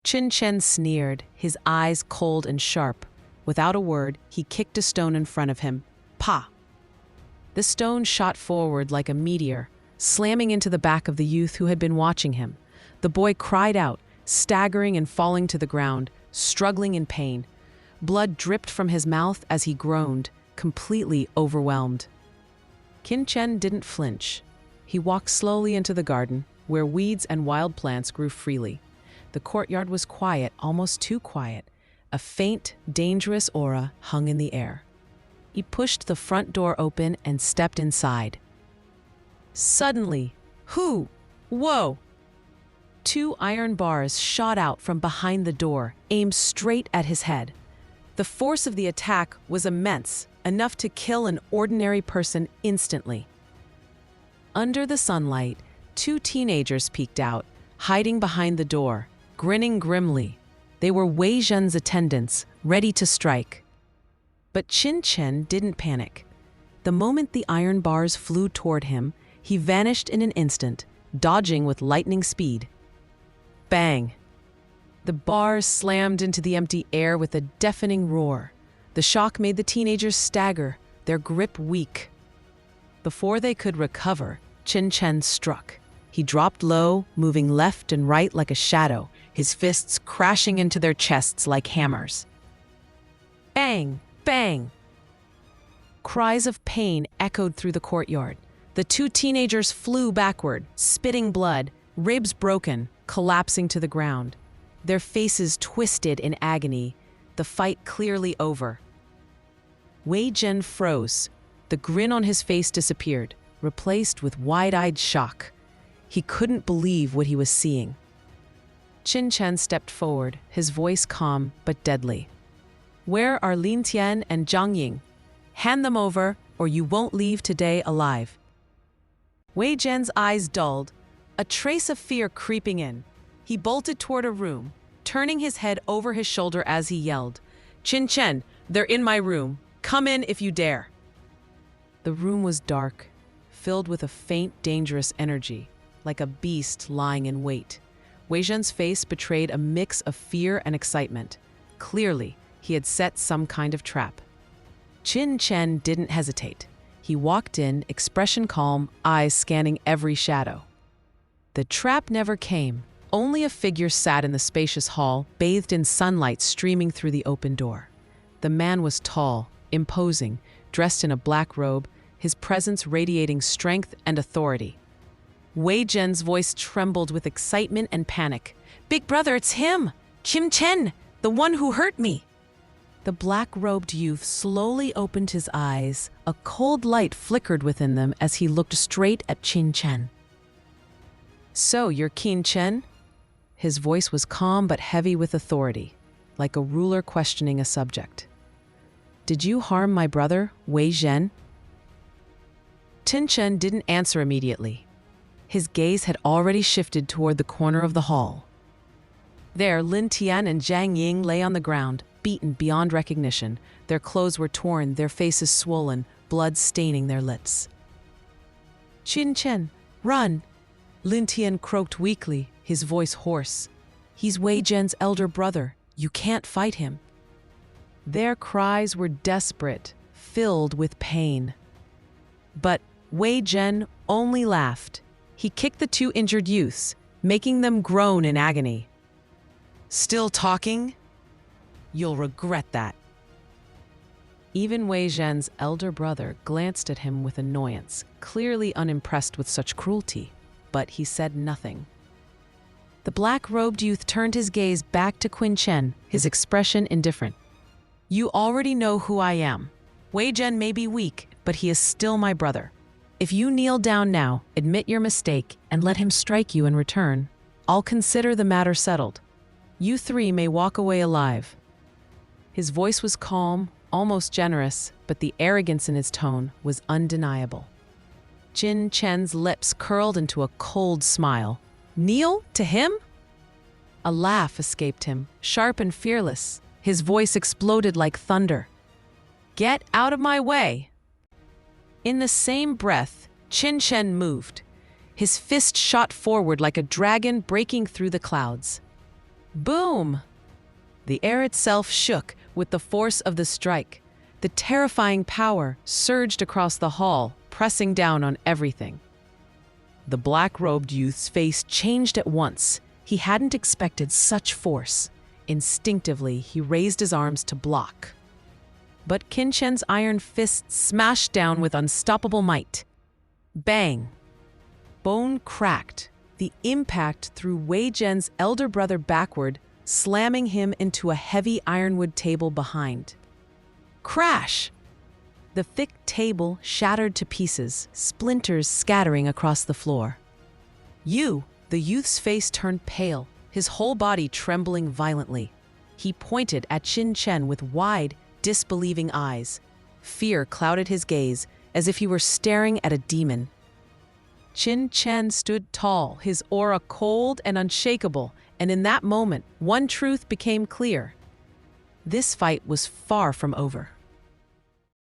Qin Chen sneered, his eyes cold and sharp. Without a word, he kicked a stone in front of him. Pa! The stone shot forward like a meteor, slamming into the back of the youth who had been watching him. The boy cried out, staggering and falling to the ground, struggling in pain. Blood dripped from his mouth as he groaned, completely overwhelmed. Qin Chen didn't flinch. He walked slowly into the garden, where weeds and wild plants grew freely. The courtyard was quiet, almost too quiet. A faint, dangerous aura hung in the air. He pushed the front door open and stepped inside. Suddenly, whoa! 2 iron bars shot out from behind the door, aimed straight at his head. The force of the attack was immense, enough to kill an ordinary person instantly. Under the sunlight, 2 teenagers peeked out, hiding behind the door, grinning grimly. They were Wei Zhen's attendants, ready to strike. But Qin Chen didn't panic. The moment the iron bars flew toward him, he vanished in an instant, dodging with lightning speed. Bang! The bars slammed into the empty air with a deafening roar. The shock made the teenagers stagger, their grip weak. Before they could recover, Qin Chen struck. He dropped low, moving left and right like a shadow, his fists crashing into their chests like hammers. Bang! Bang! Cries of pain echoed through the courtyard. The 2 teenagers flew backward, spitting blood, ribs broken, collapsing to the ground. Their faces twisted in agony, the fight clearly over. Wei Zhen froze. The grin on his face disappeared, replaced with wide-eyed shock. He couldn't believe what he was seeing. Qin Chen stepped forward, his voice calm but deadly. "Where are Lin Tian and Zhang Ying? Hand them over, or you won't leave today alive." Wei Zhen's eyes dulled, a trace of fear creeping in. He bolted toward a room, turning his head over his shoulder as he yelled, "Qin Chen, they're in my room. Come in if you dare." The room was dark, filled with a faint, dangerous energy, like a beast lying in wait. Wei Zhen's face betrayed a mix of fear and excitement. Clearly, he had set some kind of trap. Qin Chen didn't hesitate. He walked in, expression calm, eyes scanning every shadow. The trap never came. Only a figure sat in the spacious hall, bathed in sunlight streaming through the open door. The man was tall, imposing, dressed in a black robe, his presence radiating strength and authority. Wei Zhen's voice trembled with excitement and panic. "Big brother, it's him! Qin Chen, the one who hurt me!" The black-robed youth slowly opened his eyes. A cold light flickered within them as he looked straight at Qin Chen. "So, you're Qin Chen?" His voice was calm but heavy with authority, like a ruler questioning a subject. "Did you harm my brother, Wei Zhen?" Qin Chen didn't answer immediately. His gaze had already shifted toward the corner of the hall. There, Lin Tian and Zhang Ying lay on the ground, beaten beyond recognition. Their clothes were torn, their faces swollen, blood staining their lips. "Qin Chen, run!" Lin Tian croaked weakly, his voice hoarse. "He's Wei Zhen's elder brother. You can't fight him." Their cries were desperate, filled with pain. But Wei Zhen only laughed. He kicked the 2 injured youths, making them groan in agony. "Still talking? You'll regret that." Even Wei Zhen's elder brother glanced at him with annoyance, clearly unimpressed with such cruelty, but he said nothing. The black-robed youth turned his gaze back to Qin Chen, his expression indifferent. "You already know who I am. Wei Zhen may be weak, but he is still my brother. If you kneel down now, admit your mistake, and let him strike you in return, I'll consider the matter settled. You 3 may walk away alive." His voice was calm, almost generous, but the arrogance in his tone was undeniable. Qin Chen's lips curled into a cold smile. "Kneel to him?" A laugh escaped him, sharp and fearless. His voice exploded like thunder. "Get out of my way!" In the same breath, Qin Chen moved. His fist shot forward like a dragon breaking through the clouds. Boom! The air itself shook with the force of the strike. The terrifying power surged across the hall, pressing down on everything. The black-robed youth's face changed at once. He hadn't expected such force. Instinctively, he raised his arms to block. But Qin Chen's iron fist smashed down with unstoppable might. Bang! Bone cracked. The impact threw Wei Zhen's elder brother backward, slamming him into a heavy ironwood table behind. Crash! The thick table shattered to pieces, splinters scattering across the floor. The youth's face turned pale, his whole body trembling violently. He pointed at Qin Chen with wide, disbelieving eyes. Fear clouded his gaze, as if he were staring at a demon. Qin Chen stood tall, his aura cold and unshakable, and in that moment, one truth became clear. This fight was far from over.